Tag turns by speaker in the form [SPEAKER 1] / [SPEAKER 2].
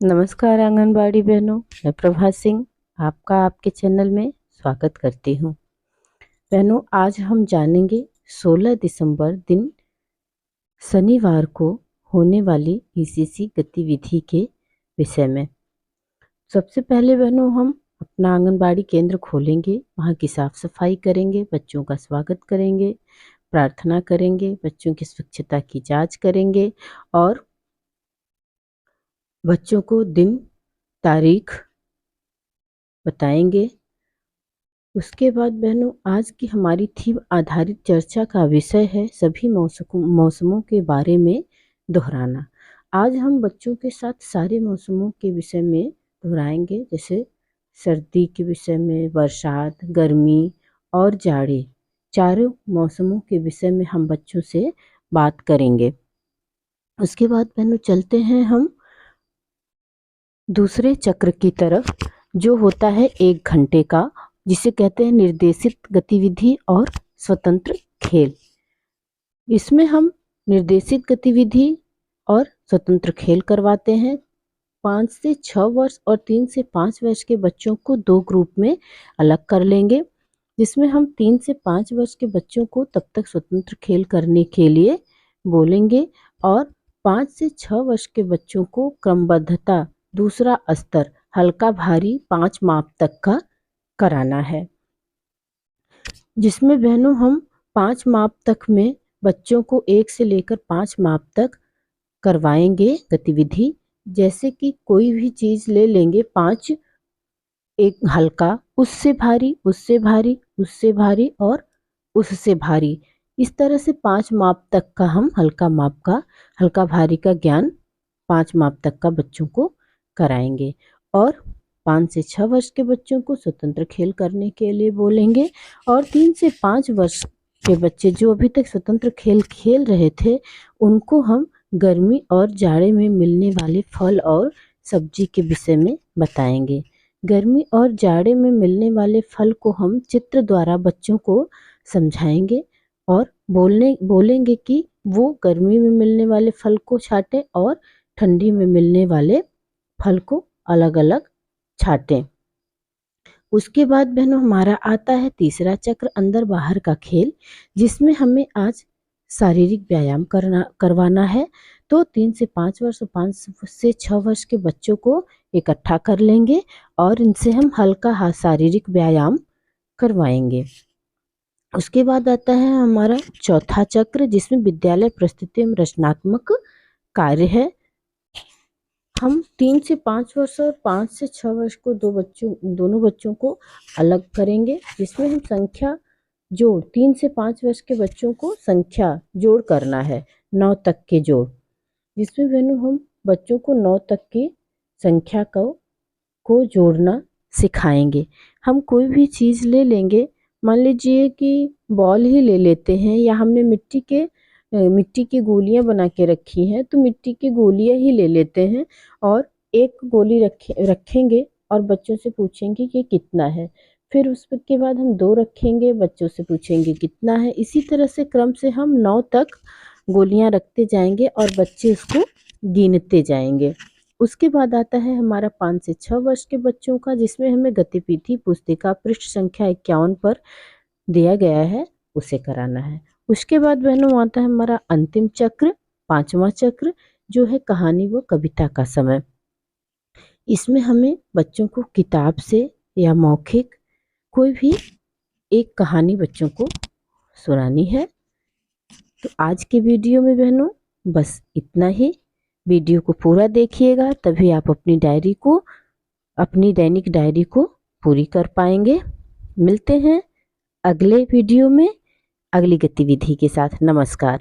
[SPEAKER 1] नमस्कार आंगनबाड़ी बहनों, मैं प्रभा सिंह आपका आपके चैनल में स्वागत करती हूँ। बहनों, आज हम जानेंगे 16 दिसंबर दिन शनिवार को होने वाली ईसीसी गतिविधि के विषय में। सबसे पहले बहनों, हम अपना आंगनबाड़ी केंद्र खोलेंगे, वहाँ की साफ सफाई करेंगे, बच्चों का स्वागत करेंगे, प्रार्थना करेंगे, बच्चों की स्वच्छता की जांच करेंगे और बच्चों को दिन तारीख बताएंगे। उसके बाद बहनों, आज की हमारी थीम आधारित चर्चा का विषय है सभी मौसमों के बारे में दोहराना। आज हम बच्चों के साथ सारे मौसमों के विषय में दोहराएंगे, जैसे सर्दी के विषय में, बरसात, गर्मी और जाड़े, चारों मौसमों के विषय में हम बच्चों से बात करेंगे। उसके बाद बहनों चलते हैं हम दूसरे चक्र की तरफ, जो होता है 1 घंटे का, जिसे कहते हैं निर्देशित गतिविधि और स्वतंत्र खेल। इसमें हम निर्देशित गतिविधि और स्वतंत्र खेल करवाते हैं। 5 से 6 वर्ष और 3 से 5 वर्ष के बच्चों को 2 ग्रुप में अलग कर लेंगे, जिसमें हम 3 से 5 वर्ष के बच्चों को तब तक स्वतंत्र खेल करने के लिए बोलेंगे और 5 से 6 वर्ष के बच्चों को क्रमबद्धता दूसरा स्तर हल्का भारी 5 माप तक का कराना है, जिसमें बहनों हम 5 माप तक में बच्चों को 1 से लेकर 5 माप तक करवाएंगे गतिविधि। जैसे कि कोई भी चीज ले लेंगे 5, एक हल्का, उससे भारी, उससे भारी, उससे भारी और उससे भारी, इस तरह से 5 माप तक का हम हल्का भारी का ज्ञान 5 माप तक का बच्चों को कराएंगे। और 5 से 6 वर्ष के बच्चों को स्वतंत्र खेल करने के लिए बोलेंगे और 3 से 5 वर्ष के बच्चे जो अभी तक स्वतंत्र खेल खेल रहे थे, उनको हम गर्मी और जाड़े में मिलने वाले फल और सब्जी के विषय में बताएंगे। गर्मी और जाड़े में मिलने वाले फल को हम चित्र द्वारा बच्चों को समझाएंगे और बोलेंगे कि वो गर्मी में मिलने वाले फल को छांटें और ठंडी में मिलने वाले फल को अलग अलग छांटें। उसके बाद बहनों हमारा आता है तीसरा चक्र अंदर बाहर का खेल, जिसमें हमें आज शारीरिक व्यायाम करवाना है। तो 3 से 5 वर्ष और 5 से 6 वर्ष के बच्चों को इकट्ठा कर लेंगे और इनसे हम हल्का शारीरिक व्यायाम करवाएंगे। उसके बाद आता है हमारा चौथा चक्र, जिसमें विद्यालय प्रस्तुति एवं रचनात्मक कार्य है। हम 3 से 5 वर्ष और 5 से 6 वर्ष को दोनों बच्चों को अलग करेंगे, जिसमें हम संख्या जोड़ 3 से 5 वर्ष के बच्चों को संख्या जोड़ करना है, 9 तक के जोड़, जिसमें बहनों हम बच्चों को 9 तक की संख्या को जोड़ना सिखाएंगे। हम कोई भी चीज़ ले लेंगे, मान लीजिए कि बॉल ही ले लेते हैं, या हमने मिट्टी की गोलियां बना के रखी हैं, तो मिट्टी की गोलियां ही ले लेते हैं और एक गोली रखेंगे और बच्चों से पूछेंगे कि कितना है। फिर उसके बाद हम 2 रखेंगे, बच्चों से पूछेंगे कितना है। इसी तरह से क्रम से हम 9 तक गोलियां रखते जाएंगे और बच्चे उसको गिनते जाएंगे। उसके बाद आता है हमारा 5 से 6 वर्ष के बच्चों का, जिसमें हमें गतिविधि पुस्तिका पृष्ठ संख्या 51 पर दिया गया है, उसे कराना है। उसके बाद बहनों आता है हमारा अंतिम चक्र, 5वां चक्र, जो है कहानी व कविता का समय। इसमें हमें बच्चों को किताब से या मौखिक कोई भी एक कहानी बच्चों को सुनानी है। तो आज के वीडियो में बहनों बस इतना ही। वीडियो को पूरा देखिएगा, तभी आप अपनी दैनिक डायरी को पूरी कर पाएंगे। मिलते हैं अगले वीडियो में अगली गतिविधि के साथ। नमस्कार।